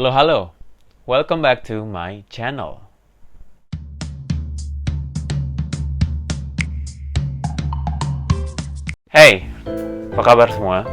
Halo, welcome back to my channel. Hey, apa kabar semua?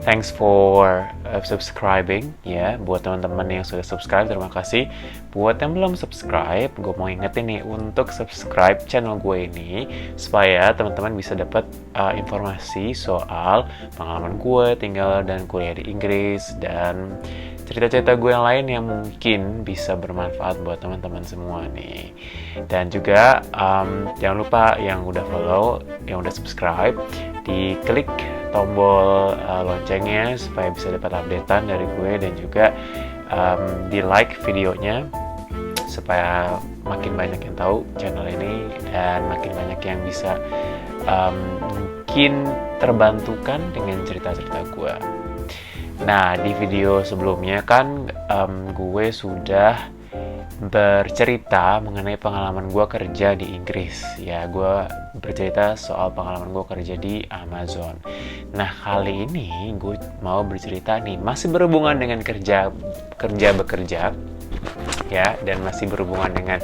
Thanks for subscribing ya. Buat teman-teman yang sudah subscribe, terima kasih. Buat yang belum subscribe, gue mau ingetin nih untuk subscribe channel gue ini supaya teman-teman bisa dapat informasi soal pengalaman gue tinggal dan kuliah di Inggris dan cerita-cerita gue yang lain yang mungkin bisa bermanfaat buat teman-teman semua nih. Dan juga jangan lupa yang udah follow, yang udah subscribe, diklik tombol loncengnya supaya bisa dapat updatean dari gue, dan juga di like videonya supaya makin banyak yang tahu channel ini dan makin banyak yang bisa mungkin terbantukan dengan cerita-cerita gue. Nah, di video sebelumnya kan gue sudah bercerita mengenai pengalaman gue kerja di Inggris. Ya, gue bercerita soal pengalaman gue kerja di Amazon. Nah, kali ini gue mau bercerita nih, masih berhubungan dengan bekerja, ya, dan masih berhubungan dengan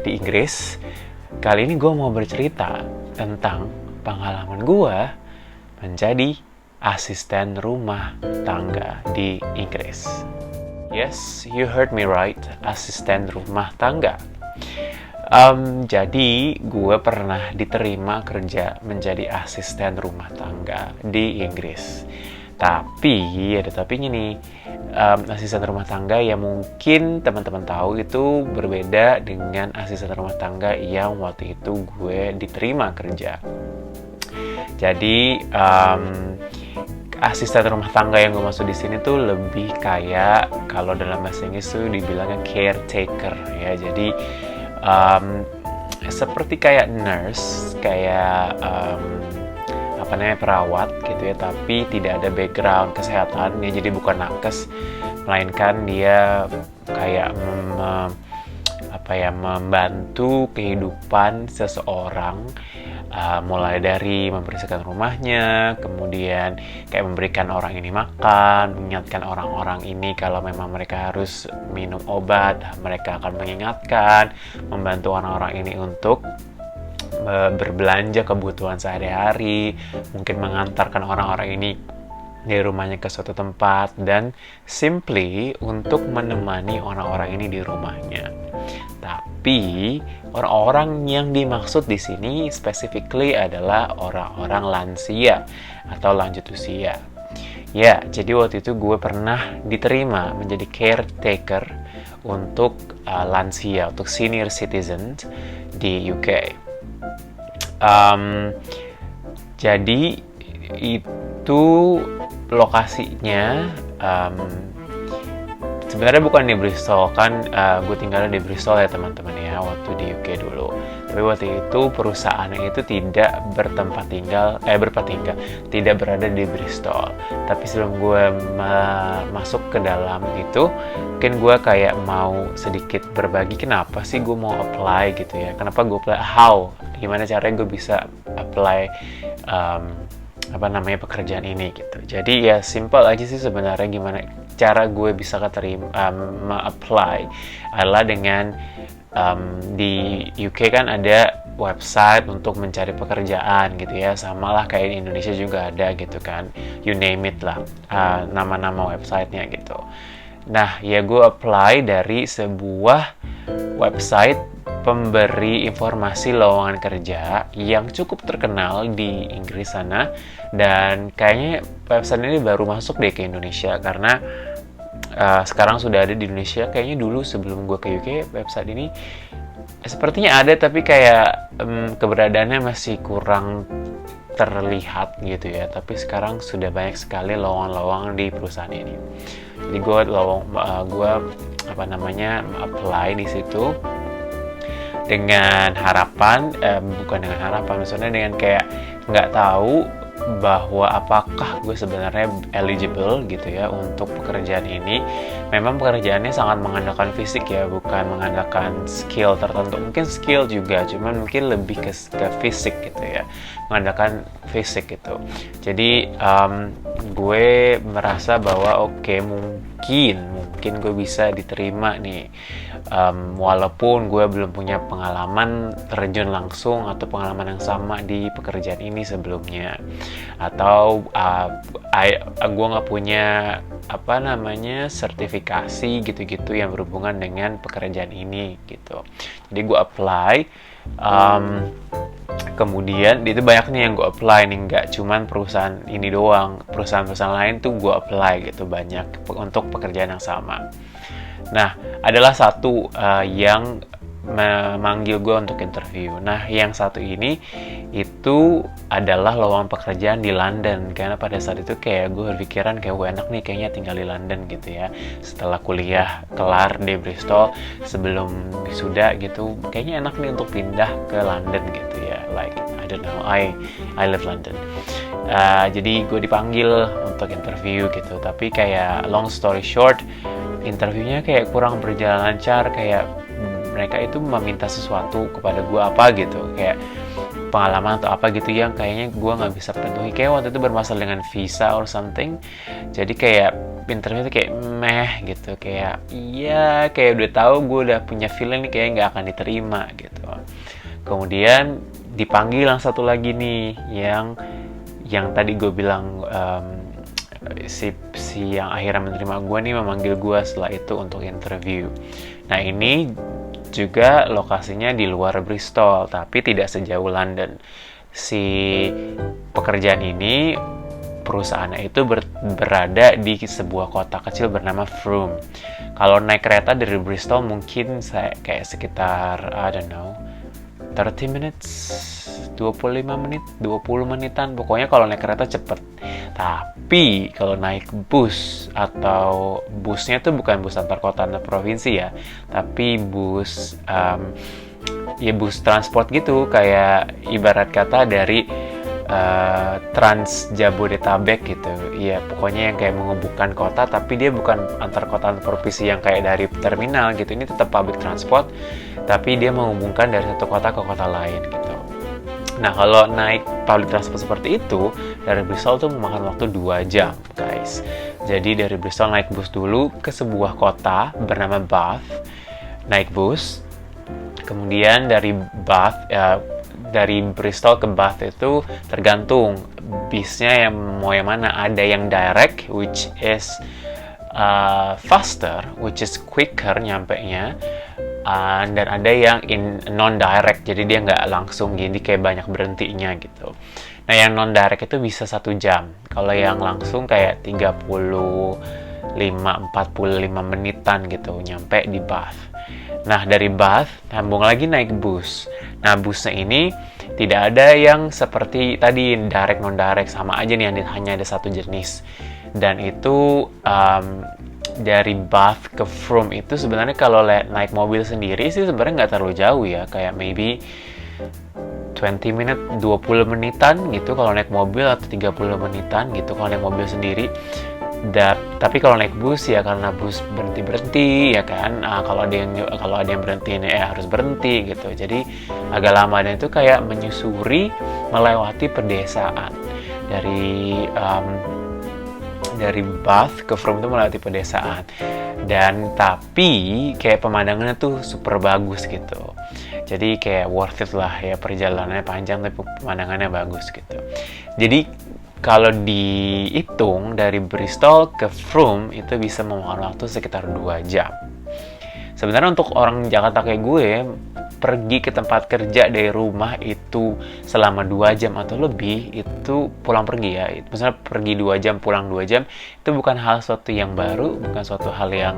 di Inggris. Kali ini gue mau bercerita tentang pengalaman gue menjadi asisten rumah tangga di Inggris. Yes, you heard me right, asisten rumah tangga. Jadi gue pernah diterima kerja menjadi asisten rumah tangga di Inggris. Tapi ada tapinya nih, asisten rumah tangga yang mungkin teman-teman tahu itu berbeda dengan asisten rumah tangga yang waktu itu gue diterima kerja. Jadi asisten rumah tangga yang gue maksud di sini tuh lebih kayak, kalau dalam bahasa Inggris tuh dibilangnya caretaker ya. Jadi seperti kayak nurse, kayak perawat gitu ya, tapi tidak ada background kesehatan ya. Jadi bukan nakes, melainkan dia kayak membantu kehidupan seseorang. Mulai dari membersihkan rumahnya, kemudian kayak memberikan orang ini makan, mengingatkan orang-orang ini kalau memang mereka harus minum obat, mereka akan mengingatkan, membantu orang-orang ini untuk berbelanja kebutuhan sehari-hari, mungkin mengantarkan orang-orang ini dari rumahnya ke suatu tempat, dan simply untuk menemani orang-orang ini di rumahnya. Tapi orang-orang yang dimaksud di sini specifically adalah orang-orang lansia atau lanjut usia. Ya, jadi waktu itu gue pernah diterima menjadi caretaker untuk lansia, untuk senior citizen di UK. Jadi itu lokasinya sebenarnya bukan di Bristol, kan gue tinggal di Bristol ya teman-teman ya, waktu di UK dulu. Tapi waktu itu perusahaannya itu tidak tidak berada di Bristol. Tapi sebelum gue masuk ke dalam itu, mungkin gue kayak mau sedikit berbagi kenapa sih gue mau apply gitu ya. Kenapa gue apply, gimana caranya gue bisa apply pekerjaan ini gitu. Jadi ya simple aja sih sebenarnya gimana cara gue bisa apply adalah dengan di UK kan ada website untuk mencari pekerjaan gitu ya, sama lah kayak di Indonesia juga ada gitu kan, you name it lah, nama-nama websitenya gitu. Nah ya gue apply dari sebuah website pemberi informasi lowongan kerja yang cukup terkenal di Inggris sana, dan kayaknya website ini baru masuk deh ke Indonesia karena sekarang sudah ada di Indonesia. Kayaknya dulu sebelum gue ke UK website ini sepertinya ada, tapi kayak keberadaannya masih kurang terlihat gitu ya. Tapi sekarang sudah banyak sekali lowongan-lowongan di perusahaan ini. Jadi gue apply di situ dengan harapan, maksudnya dengan kayak nggak tahu bahwa apakah gue sebenarnya eligible gitu ya untuk pekerjaan ini. Memang pekerjaannya sangat mengandalkan fisik ya, bukan mengandalkan skill tertentu. Mungkin skill juga, cuman mungkin lebih ke fisik gitu ya, mengandalkan fisik gitu. Jadi gue merasa bahwa mungkin mungkin gue bisa diterima nih, walaupun gue belum punya pengalaman terjun langsung atau pengalaman yang sama di pekerjaan ini sebelumnya, atau gue nggak punya sertifikasi gitu-gitu yang berhubungan dengan pekerjaan ini gitu. Jadi gue apply, kemudian itu banyak nih yang gue apply nih, nggak cuman perusahaan ini doang, perusahaan-perusahaan lain tuh gue apply gitu banyak untuk pekerjaan yang sama. Nah, adalah satu yang memanggil gue untuk interview. Nah, yang satu ini itu adalah lowongan pekerjaan di London, karena pada saat itu kayak gue berpikiran kayak gue enak nih kayaknya tinggal di London gitu ya, setelah kuliah kelar di Bristol sebelum wisuda gitu, kayaknya enak nih untuk pindah ke London gitu ya, like I don't know, I love London. Jadi gue dipanggil untuk interview gitu, tapi kayak long story short, interviewnya kayak kurang berjalan lancar, kayak mereka itu meminta sesuatu kepada gue apa gitu, kayak pengalaman atau apa gitu yang kayaknya gue nggak bisa penuhi, kayak waktu itu bermasalah dengan visa or something. Jadi kayak interview itu kayak meh gitu, kayak iya kayak udah tahu gue udah punya feeling nih kayak nggak akan diterima gitu. Kemudian dipanggil yang satu lagi nih, yang tadi gue bilang si yang akhirnya menerima gue nih memanggil gue setelah itu untuk interview. Nah, ini juga lokasinya di luar Bristol, tapi tidak sejauh London. Si pekerjaan ini, perusahaannya itu berada di sebuah kota kecil bernama Frome. Kalau naik kereta dari Bristol mungkin kayak sekitar, I don't know, 30 minutes, 25 menit, 20 menitan. Pokoknya kalau naik kereta cepet. Tapi kalau naik bus, atau busnya tuh bukan bus antar kota antar provinsi ya, tapi bus bus transport gitu, kayak ibarat kata dari Trans Jabodetabek gitu. Iya, pokoknya yang kayak menghubungkan kota, tapi dia bukan antar kota antar provinsi yang kayak dari terminal gitu. Ini tetap public transport, tapi dia menghubungkan dari satu kota ke kota lain gitu. Nah, kalau naik public transport seperti itu, dari Bristol tuh memakan waktu 2 jam, guys. Jadi dari Bristol naik bus dulu ke sebuah kota bernama Bath, naik bus. Kemudian dari Bath, dari Bristol ke Bath itu tergantung bisnya yang mau yang mana. Ada yang direct, which is faster, which is quicker nyampenya. Dan ada yang non-direct, jadi dia nggak langsung, jadi kayak banyak berhentinya gitu. Nah, yang non-direct itu bisa 1 jam. Kalau yang langsung kayak 45 menitan gitu, nyampe di Bath. Nah, dari Bath, sambung lagi naik bus. Nah, busnya ini tidak ada yang seperti tadi, direct, non-direct, sama aja nih, hanya ada satu jenis. Dan itu dari Bath ke Frome itu sebenarnya kalau naik mobil sendiri sih sebenarnya nggak terlalu jauh ya, kayak maybe 20 menit, 20 menitan gitu kalau naik mobil, atau 30 menitan gitu kalau naik mobil sendiri. Tapi kalau naik bus ya, karena bus berhenti ya kan, kalau ada yang berhenti ini harus berhenti gitu, jadi agak lama. Dan itu kayak menyusuri, melewati pedesaan dari Bath ke Frome itu melewati pedesaan, dan tapi kayak pemandangannya tuh super bagus gitu. Jadi kayak worth it lah ya, perjalanannya panjang tapi pemandangannya bagus gitu. Jadi kalau dihitung dari Bristol ke Frome itu bisa memakan waktu sekitar 2 jam. Sebenarnya untuk orang Jakarta kayak gue, pergi ke tempat kerja dari rumah itu selama 2 jam atau lebih, itu pulang pergi ya. Misalnya pergi 2 jam, pulang 2 jam, itu bukan hal suatu yang baru, bukan suatu hal yang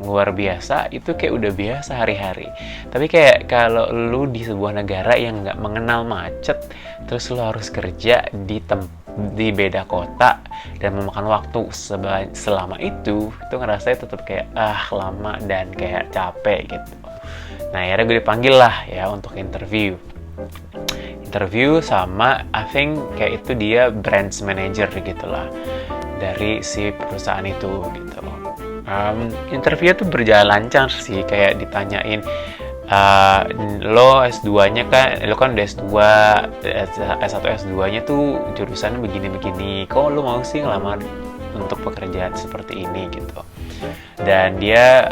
luar biasa. Itu kayak udah biasa hari-hari. Tapi kayak kalau lu di sebuah negara yang nggak mengenal macet, terus lu harus kerja di beda kota dan memakan waktu selama itu ngerasanya tetap kayak lama dan kayak capek gitu. Nah, akhirnya gue dipanggil lah ya untuk interview sama, I think kayak itu dia branch manager gitu lah dari si perusahaan itu gitu. Interview tuh berjalan lancar sih, kayak ditanyain lo S2-nya kan, lo kan udah S2, S1 S2-nya tuh jurusannya begini-begini, kok lo mau sih ngelamar untuk pekerjaan seperti ini gitu. Dan dia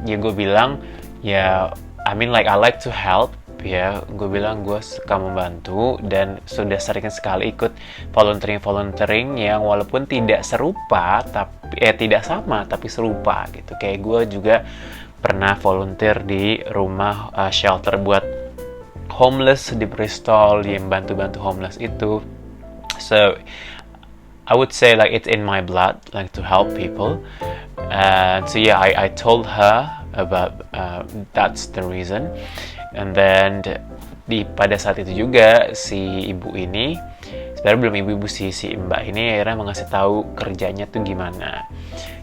ya gue bilang ya I mean like I like to help ya, gue bilang gue suka membantu dan sudah sering sekali ikut volunteering yang walaupun tidak serupa tapi tidak sama tapi serupa gitu. Kayak gue juga pernah volunteer di rumah shelter buat homeless di Bristol, yang bantu-bantu homeless itu. So I would say like it's in my blood like to help people. So yeah, I told her about that's the reason. And then pada saat itu juga si ibu ini, sebenarnya belum ibu-ibu si mbak ini akhirnya mengasih tahu kerjanya tuh gimana.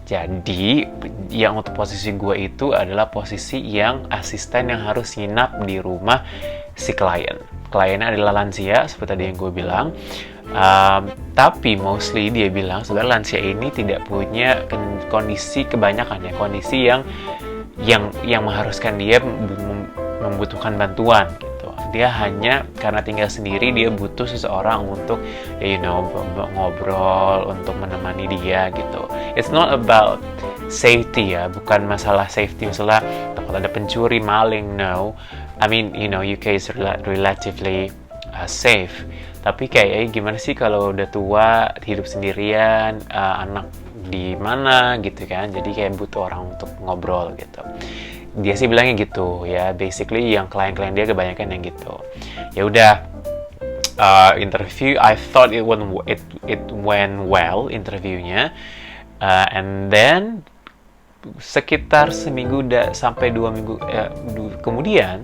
Jadi yang untuk posisi gue itu adalah posisi yang asisten yang harus nginap di rumah si klien. Kliennya adalah lansia seperti tadi yang gue bilang. Tapi mostly dia bilang sebenarnya lansia ini tidak punya kondisi kebanyakan ya, kondisi yang mengharuskan dia membutuhkan bantuan gitu. Dia hanya karena tinggal sendiri dia butuh seseorang untuk ngobrol, untuk menemani dia gitu. It's not about safety ya, bukan masalah safety masalah takut ada pencuri, maling, no. I mean UK is relatively safe. Tapi kayak gimana sih kalau udah tua, hidup sendirian, anak di mana gitu kan. Jadi kayak butuh orang untuk ngobrol gitu. Dia sih bilangnya gitu ya, basically yang klien-klien dia kebanyakan yang gitu. Ya udah, interview I thought it went well interviewnya, and then sekitar seminggu sampai 2 minggu kemudian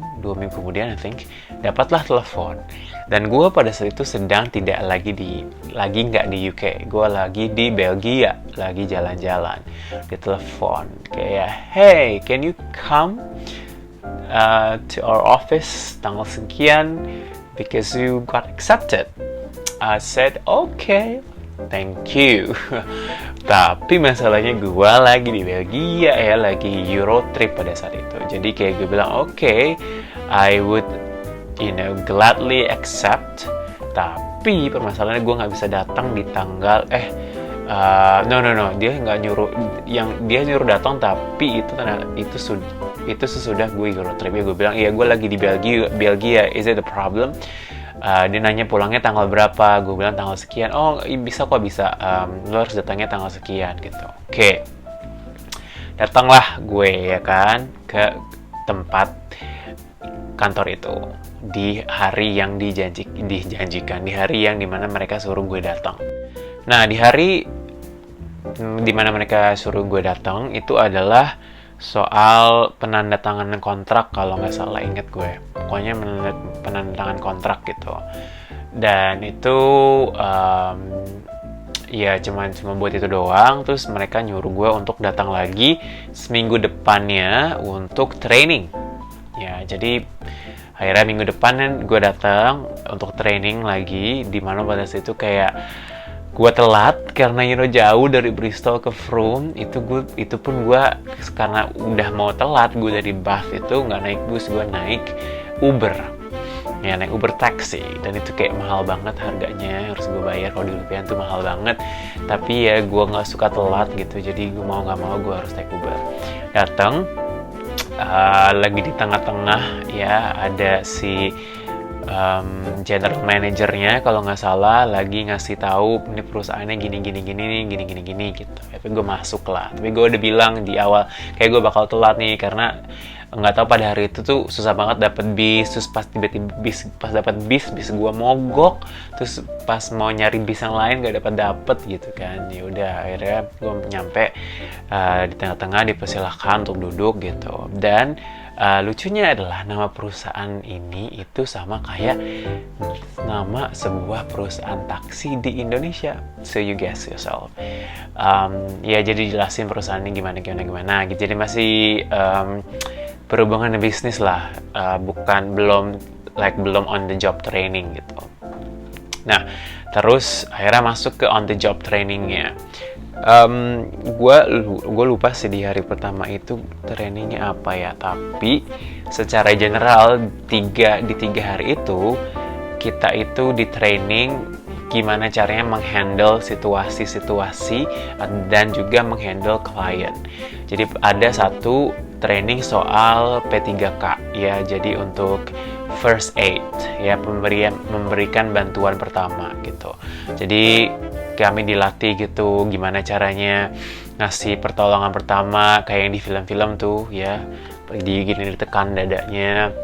I think dapatlah telepon, dan gue pada saat itu sedang tidak lagi nggak di UK, gue lagi di Belgia, lagi jalan-jalan. Dia telepon kayak, hey, can you come to our office tanggal sekian because you got accepted. I said okay, thank you. Tapi masalahnya gue lagi di Belgia ya, lagi Euro trip pada saat itu. Jadi kayak gue bilang okay, I would gladly accept. Tapi permasalahannya gue nggak bisa datang di tanggal no, dia nggak nyuruh, yang dia nyuruh datang tapi itu sesudah gue Euro trip. Ya gue bilang iya gue lagi di Belgia, is it a problem? Dia nanya pulangnya tanggal berapa, gue bilang tanggal sekian. Oh bisa, lo harus datangnya tanggal sekian gitu. Oke. Datanglah gue ya kan ke tempat kantor itu di hari yang dijanjikan, di hari yang dimana mereka suruh gue datang. Nah di hari dimana mereka suruh gue datang itu adalah soal penandatanganan kontrak kalau nggak salah, inget gue. Pokoknya penandatangan kontrak gitu. Dan itu ya cuma buat itu doang. Terus mereka nyuruh gue untuk datang lagi seminggu depannya untuk training. Ya jadi akhirnya minggu depan gue datang untuk training lagi, di mana pada saat itu kayak gue telat karena jauh dari Bristol ke Frome. Itu pun gue karena udah mau telat, gue dari Bath itu nggak naik bus, gue naik Uber ya, naik Uber taksi. Dan itu kayak mahal banget harganya, harus gue bayar kalau di rupiah tuh mahal banget. Tapi ya gue nggak suka telat gitu, jadi gue mau nggak mau gue harus naik Uber. Datang lagi di tengah-tengah ya ada si general manajernya kalau nggak salah lagi ngasih tahu ini perusahaannya gini gitu. Tapi gue masuk lah. Tapi gue udah bilang di awal kayak gue bakal telat nih karena nggak tahu pada hari itu tuh susah banget dapet bis. Terus pas tiba-tiba pas dapet bis gue mogok. Terus pas mau nyari bis yang lain nggak dapet gitu kan. Ya udah akhirnya gue nyampe di tengah-tengah, dipersilahkan untuk duduk gitu. Dan lucunya adalah nama perusahaan ini itu sama kayak nama sebuah perusahaan taksi di Indonesia. So you guess yourself. Ya jadi jelasin perusahaan ini gimana gitu. Jadi masih berhubungan dengan bisnis lah, belum on the job training gitu. Nah terus akhirnya masuk ke on the job trainingnya. Gue lupa sih di hari pertama itu trainingnya apa ya, tapi secara general di tiga hari itu kita itu di training gimana caranya menghandle situasi-situasi dan juga menghandle klien. Jadi ada satu training soal P3K ya, jadi untuk first aid ya, memberikan bantuan pertama gitu. Jadi kami dilatih gitu gimana caranya ngasih pertolongan pertama kayak yang di film-film tuh ya, ditekan dadanya,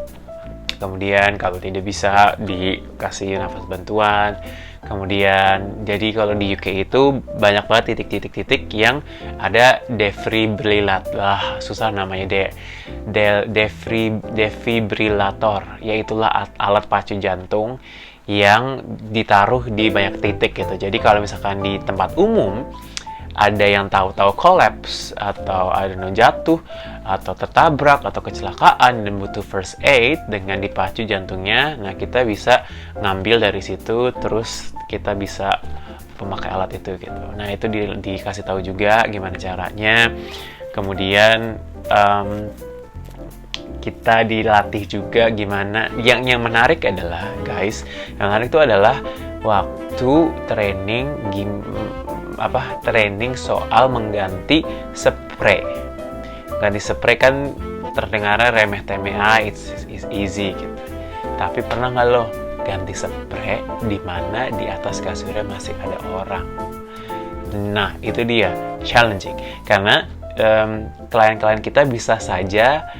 kemudian kalau tidak bisa dikasih nafas bantuan. Kemudian jadi kalau di UK itu banyak banget titik-titik yang ada defibrillator, susah namanya, defibrillator, yaitulah alat pacu jantung yang ditaruh di banyak titik gitu. Jadi kalau misalkan di tempat umum ada yang tahu-tahu collapse atau jatuh atau tertabrak atau kecelakaan dan butuh first aid dengan dipacu jantungnya, nah kita bisa ngambil dari situ, terus kita bisa pemakai alat itu gitu. Nah itu dikasih tahu juga gimana caranya. Kemudian kita dilatih juga gimana, yang menarik adalah guys, yang menarik itu adalah waktu training training soal mengganti spray. Ganti spray kan terdengarnya remeh-temeh, it's easy gitu. Tapi pernah nggak lo ganti spray di mana di atas kasurnya masih ada orang? Nah itu dia challenging, karena klien-klien kita bisa saja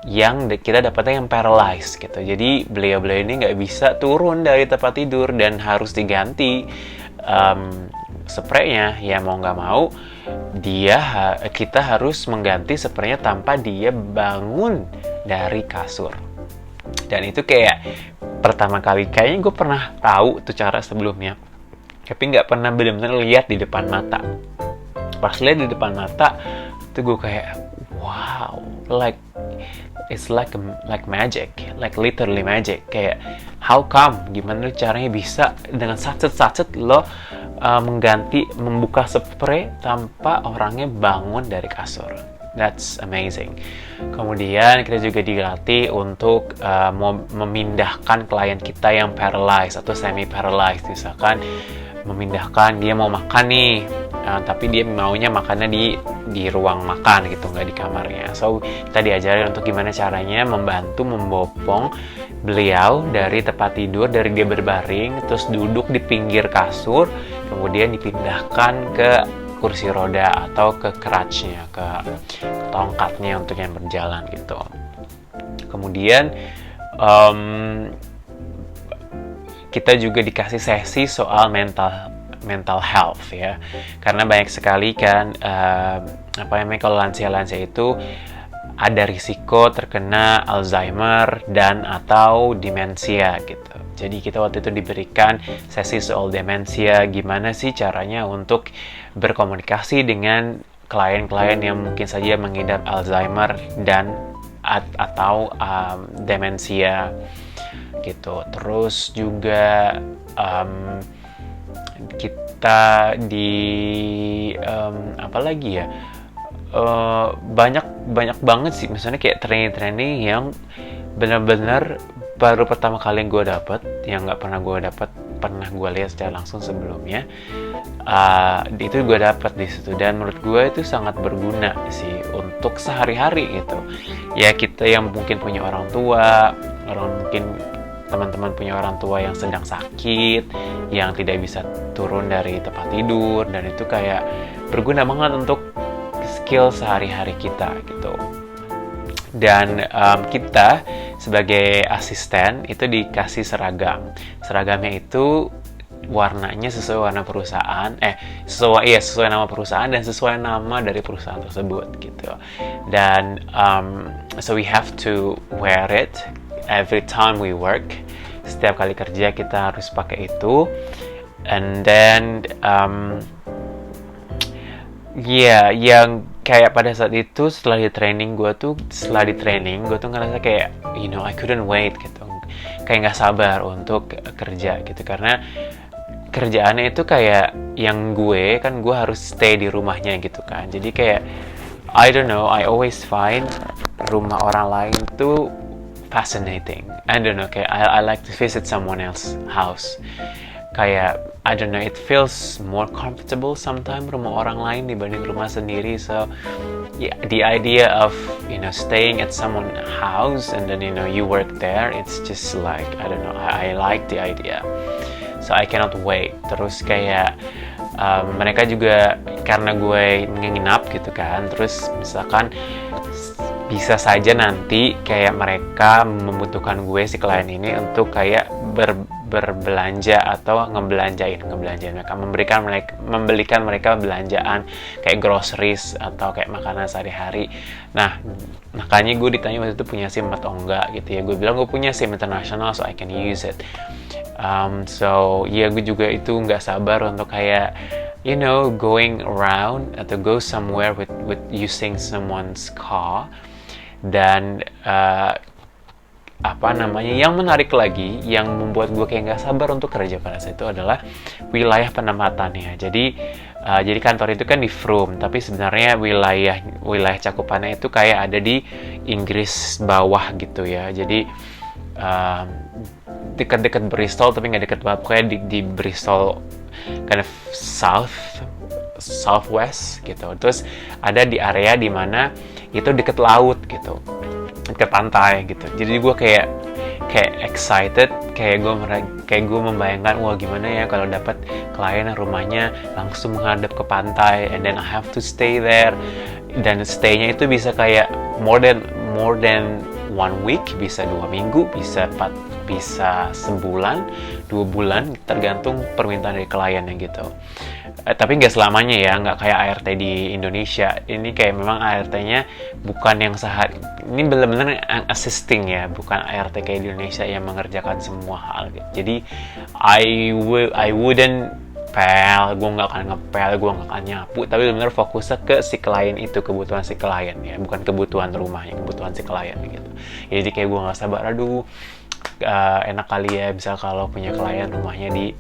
yang kita dapatnya yang paralyzed gitu. Jadi beliau-beliau ini nggak bisa turun dari tempat tidur dan harus diganti spraynya. Ya mau nggak mau kita harus mengganti spraynya tanpa dia bangun dari kasur. Dan itu kayak pertama kali, kayaknya gue pernah tahu tuh cara sebelumnya, tapi nggak pernah benar-benar lihat di depan mata. Pas lihat di depan mata tuh gue kayak wow, it's like magic, like literally magic. Kayak how come, gimana caranya bisa dengan sacet lo membuka spray tanpa orangnya bangun dari kasur. That's amazing. Kemudian kita juga dilatih untuk memindahkan klien kita yang paralyzed atau semi paralyzed. Misalkan memindahkan, dia mau makan nih, tapi dia maunya makannya di ruang makan gitu, nggak di kamarnya. So kita diajarin untuk gimana caranya membantu membopong beliau dari tempat tidur, dari dia berbaring terus duduk di pinggir kasur, kemudian dipindahkan ke kursi roda atau ke crutch-nya, ke tongkatnya untuk yang berjalan gitu. Kemudian kita juga dikasih sesi soal mental health ya, karena banyak sekali kan kalau lansia-lansia itu ada risiko terkena Alzheimer dan atau demensia gitu. Jadi kita waktu itu diberikan sesi soal demensia, gimana sih caranya untuk berkomunikasi dengan klien-klien yang mungkin saja mengidap Alzheimer dan atau demensia gitu. Terus juga kita banyak banget sih, misalnya kayak training yang benar-benar baru pertama kali gue dapet, yang nggak pernah gue lihat secara langsung sebelumnya. Itu gue dapet di situ, dan menurut gue itu sangat berguna sih untuk sehari-hari gitu ya. Kita yang mungkin punya orang tua, mungkin teman-teman punya orang tua yang sedang sakit, yang tidak bisa turun dari tempat tidur, dan itu kayak berguna banget untuk skill sehari-hari kita gitu. Dan kita sebagai asisten itu dikasih seragamnya itu warnanya sesuai warna perusahaan, sesuai nama perusahaan dan sesuai nama dari perusahaan tersebut gitu. Dan so we have to wear it every time we work. Setiap kali kerja kita harus pakai itu. And then yang kayak pada saat itu setelah di training gue tuh ngerasa kayak I couldn't wait gitu, kayak nggak sabar untuk kerja gitu, karena kerjaannya itu kayak yang gue harus stay di rumahnya gitu kan. Jadi kayak I don't know, I always find rumah orang lain tuh fascinating. I don't know, kayak I like to visit someone else's house. Kayak I don't know, it feels more comfortable sometimes rumah orang lain dibanding rumah sendiri. So yeah, the idea of, you know, staying at someone's house and then, you know, you work there, it's just like, I don't know, I like the idea. So I cannot wait. Terus kayak mereka juga, karena gue nginap gitu kan, terus misalkan bisa saja nanti kayak mereka membutuhkan gue, si klien ini, untuk kayak berbelanja atau ngebelikan mereka, membelikan mereka belanjaan kayak groceries atau kayak makanan sehari-hari. Nah, makanya gue ditanya waktu itu punya SIM atau enggak gitu ya. Gue bilang gue punya SIM internasional, so I can use it. So ya, gue juga itu nggak sabar untuk kayak, you know, going around atau go somewhere with using someone's car. Dan apa namanya, yang menarik lagi, yang membuat gue kayak nggak sabar untuk kerja pada saat itu adalah wilayah penempatannya. Jadi kantor itu kan di Frome, tapi sebenarnya wilayah cakupannya itu kayak ada di Inggris bawah gitu ya. Jadi dekat-dekat Bristol, tapi nggak dekat banget, pokoknya di Bristol kind of southwest gitu. Terus ada di area dimana itu deket laut gitu, deket pantai gitu. Jadi gue kayak excited, kayak gue membayangkan, wah gimana ya kalau dapat klien yang rumahnya langsung menghadap ke pantai, and then I have to stay there. Dan stay-nya itu bisa kayak more than 1 week, bisa 2 minggu, bisa sebulan, 2 bulan, tergantung permintaan dari kliennya gitu. Tapi nggak selamanya ya, nggak kayak ART di Indonesia. Ini kayak memang ART-nya bukan yang ini benar-benar assisting ya, bukan ART kayak di Indonesia yang mengerjakan semua hal gitu. Jadi I wouldn't gue nggak akan ngepel, gue nggak akan nyapu, tapi benar-benar fokusnya ke si klien itu, kebutuhan si klien ya, bukan kebutuhan rumahnya, kebutuhan si klien gitu. Jadi kayak gue nggak sabar, aduh enak kali ya bisa kalau punya klien rumahnya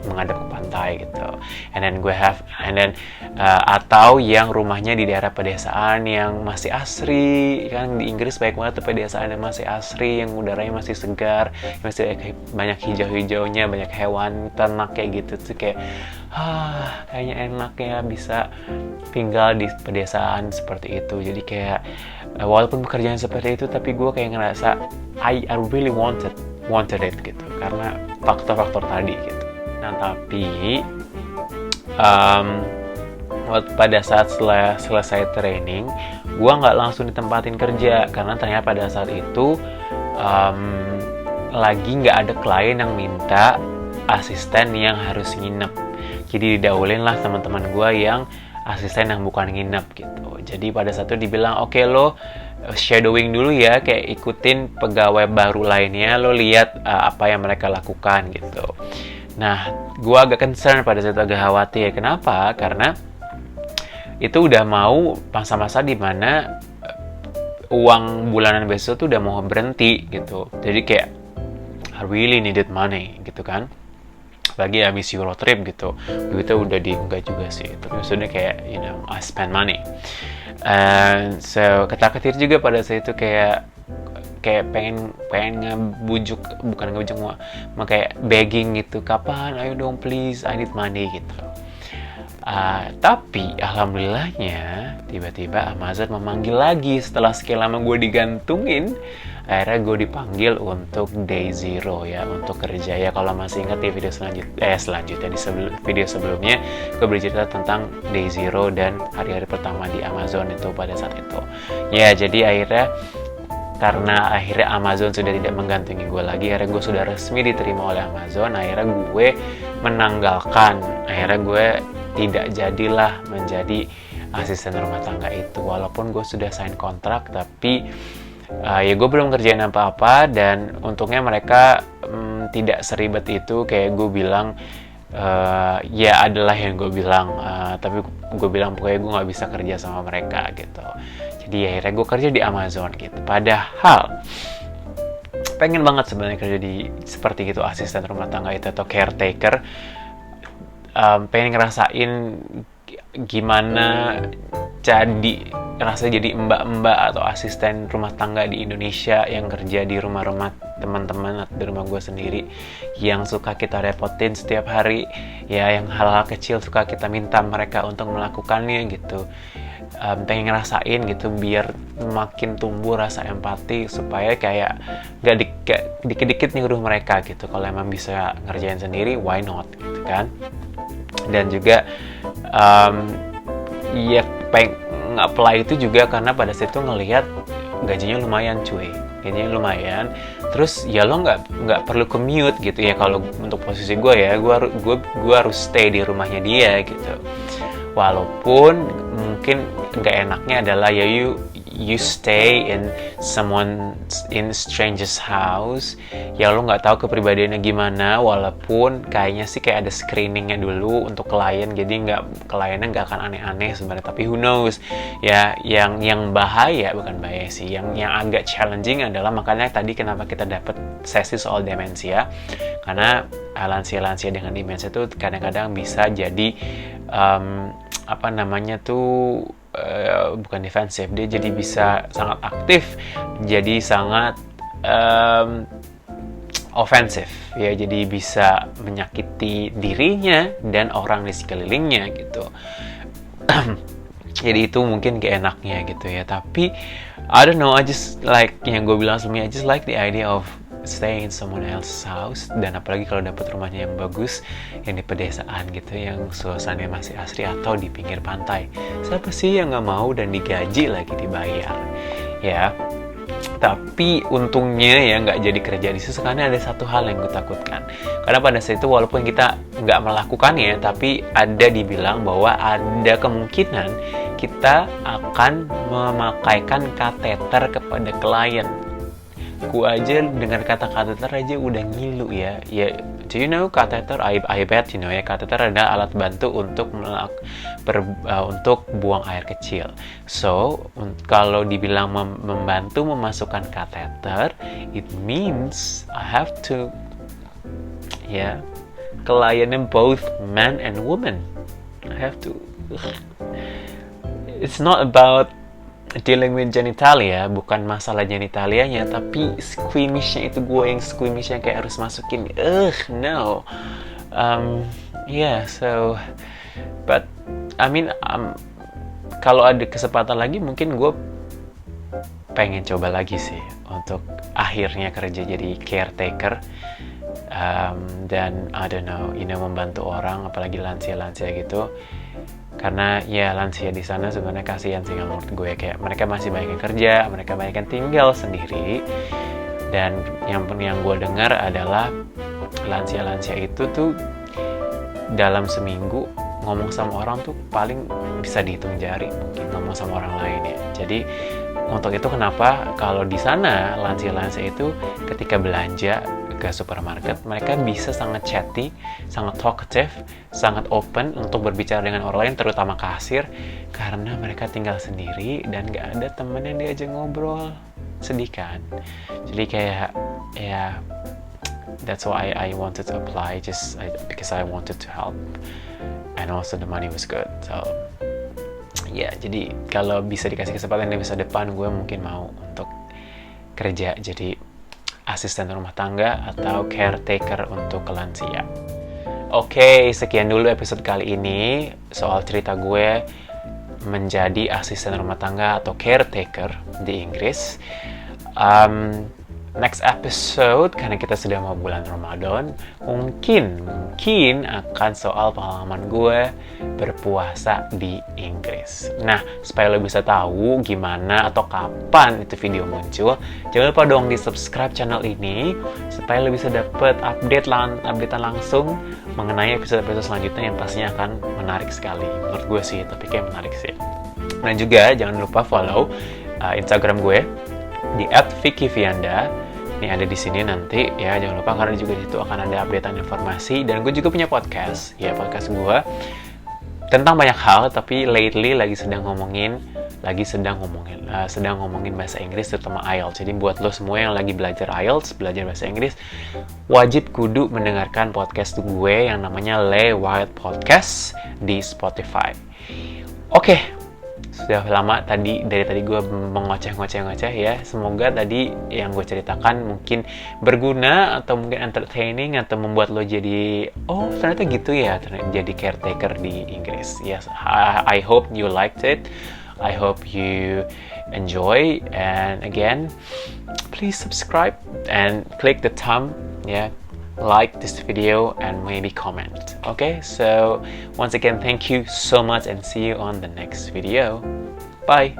menghadap ke pantai gitu. And then atau yang rumahnya di daerah pedesaan yang masih asri, kan di Inggris banyak banget tuh pedesaan yang masih asri, yang udaranya masih segar, masih banyak hijau-hijaunya, banyak hewan ternak kayak gitu tuh, kayak kayaknya enak ya bisa tinggal di pedesaan seperti itu. Jadi kayak walaupun pekerjaan seperti itu, tapi gue kayak ngerasa I really wanted it gitu, karena faktor-faktor tadi gitu. Nah, tapi pada saat selesai training, gue nggak langsung ditempatin kerja, karena ternyata pada saat itu lagi nggak ada klien yang minta asisten yang harus nginep. Jadi didahulin lah teman-teman gue yang asisten yang bukan nginep gitu. Jadi pada saat itu dibilang, oke, lo shadowing dulu ya, kayak ikutin pegawai baru lainnya, lo lihat apa yang mereka lakukan gitu. Nah, gue agak concern pada saat itu, agak khawatir. Kenapa? Karena itu udah mau masa-masa dimana uang bulanan besok tuh udah mau berhenti gitu. Jadi kayak I really needed money gitu kan. Lagi habis Euro trip gitu, duitnya udah enggak juga sih, tapi maksudnya kayak, you know, I spend money. So ketar-ketir juga pada saat itu, kayak pengen ngebujuk, bukan ngebujuk, mau kayak begging gitu, kapan, ayo dong please, I need money gitu. Tapi alhamdulillahnya tiba-tiba Amazon memanggil lagi setelah sekian lama gue digantungin. Akhirnya gue dipanggil untuk day zero ya, untuk kerja ya. Kalau masih ingat di video selanjutnya di video sebelumnya gue bercerita tentang day zero dan hari-hari pertama di Amazon itu pada saat itu. Ya, jadi karena akhirnya Amazon sudah tidak menggantungi gue lagi, akhirnya gue sudah resmi diterima oleh Amazon. Akhirnya gue menanggalkan, akhirnya gue tidak jadilah menjadi asisten rumah tangga itu, walaupun gue sudah sign kontrak. Tapi ya gue belum kerjain apa-apa, dan untungnya mereka tidak seribet itu. Kayak gue bilang, ya adalah yang gue bilang, tapi gue bilang pokoknya gue gak bisa kerja sama mereka gitu. Jadi akhirnya gue kerja di Amazon gitu. Padahal pengen banget sebenarnya kerja di seperti gitu, asisten rumah tangga itu atau caretaker. Pengen ngerasain gimana rasanya jadi mbak-mbak atau asisten rumah tangga di Indonesia yang kerja di rumah-rumah teman-teman di rumah gue sendiri yang suka kita repotin setiap hari, ya, yang hal-hal kecil suka kita minta mereka untuk melakukannya gitu. Pengen ngerasain gitu biar makin tumbuh rasa empati, supaya kayak gak dikit-dikit nyuruh mereka gitu. Kalau emang bisa ngerjain sendiri, why not gitu kan. Dan juga ya pengen nge-apply itu juga karena pada saat itu ngelihat gajinya lumayan cuy, gajinya lumayan. Terus ya lo nggak perlu commute gitu ya. Kalau untuk posisi gue ya, gue harus stay di rumahnya dia gitu. Walaupun mungkin nggak enaknya adalah ya you stay in stranger's house, ya lo nggak tahu kepribadiannya gimana. Walaupun kayaknya sih kayak ada screeningnya dulu untuk klien, jadi kliennya nggak akan aneh-aneh sebenarnya, tapi who knows ya. Yang bahaya, bukan bahaya sih, yang agak challenging adalah, makanya tadi kenapa kita dapat sesi soal demensia, karena lansia-lansia dengan demensia itu kadang-kadang bisa jadi bukan defensif, dia jadi bisa sangat aktif, jadi sangat ofensif ya, jadi bisa menyakiti dirinya dan orang di sekelilingnya gitu. Jadi itu mungkin keenaknya gitu ya. Tapi I don't know, I just like yang gue bilang sebelumnya, I just like the idea of staying in someone else's house. Dan apalagi kalau dapat rumahnya yang bagus, yang di pedesaan gitu, yang suasananya masih asri, atau di pinggir pantai. Siapa sih yang nggak mau, dan digaji lagi, dibayar ya. Tapi untungnya ya nggak jadi kerja di situ, karena ada satu hal yang gue takutkan. Karena pada saat itu walaupun kita nggak melakukannya, tapi ada dibilang bahwa ada kemungkinan kita akan memakaikan kateter kepada klien. Gue aja dengan kata kateter aja udah ngilu ya. Do you know kateter? I bet you know ya. Kateter adalah alat bantu untuk untuk buang air kecil. So kalau dibilang membantu memasukkan kateter, it means I have to kliennya both man and woman. I have to. It's not about dealing with genitalia, bukan masalah genitalianya, tapi squeamishnya itu gue yang squeamishnya kayak harus masukin. No. So but I mean kalau ada kesempatan lagi mungkin gue pengen coba lagi sih untuk akhirnya kerja jadi caretaker, dan I don't know, membantu orang, apalagi lansia-lansia gitu. Karena ya lansia di sana sebenarnya kasihan sih menurut gue, kayak mereka masih banyak yang kerja, mereka banyak yang tinggal sendiri. Dan yang gue dengar adalah lansia-lansia itu tuh dalam seminggu ngomong sama orang tuh paling bisa dihitung jari, mungkin ngomong sama orang lain ya. Jadi untuk itu kenapa kalau di sana lansia-lansia itu ketika belanja ke supermarket, mereka bisa sangat chatty, sangat talkative, sangat open untuk berbicara dengan orang lain, terutama kasir, karena mereka tinggal sendiri dan gak ada temen yang diajak ngobrol. Sedih kan? Jadi kayak that's why I wanted to apply, because I wanted to help, and also the money was good. So jadi kalau bisa dikasih kesempatan di masa depan, gue mungkin mau untuk kerja jadi asisten rumah tangga atau caretaker untuk lansia. Oke, sekian dulu episode kali ini soal cerita gue menjadi asisten rumah tangga atau caretaker di Inggris. Next episode, karena kita sudah mau bulan Ramadan, mungkin akan soal pengalaman gue berpuasa di Inggris. Nah, supaya lo bisa tahu gimana atau kapan itu video muncul, jangan lupa dong di subscribe channel ini supaya lo bisa dapet updatean langsung mengenai episode-episode selanjutnya yang pastinya akan menarik sekali. Menurut gue sih, tapi kayak menarik sih. Dan juga jangan lupa follow Instagram gue di @VickyVianda. Ini ada di sini nanti ya, jangan lupa, karena juga di situ akan ada updatean informasi. Dan gue juga punya podcast gue tentang banyak hal, tapi lately sedang ngomongin bahasa Inggris, terutama IELTS. Jadi buat lo semua yang lagi belajar IELTS, belajar bahasa Inggris, wajib kudu mendengarkan podcast gue yang namanya Le Wild Podcast di Spotify. Oke. sudah lama dari tadi gue mengoceh-ngoceh ya. Semoga tadi yang gue ceritakan mungkin berguna atau mungkin entertaining atau membuat lo jadi oh ternyata gitu ya, jadi caretaker di Inggris. Yes, I hope you liked it. I hope you enjoy, and again, please subscribe and click the thumb, yeah, like this video and maybe comment. Okay, so once again, thank you so much and see you on the next video. Bye.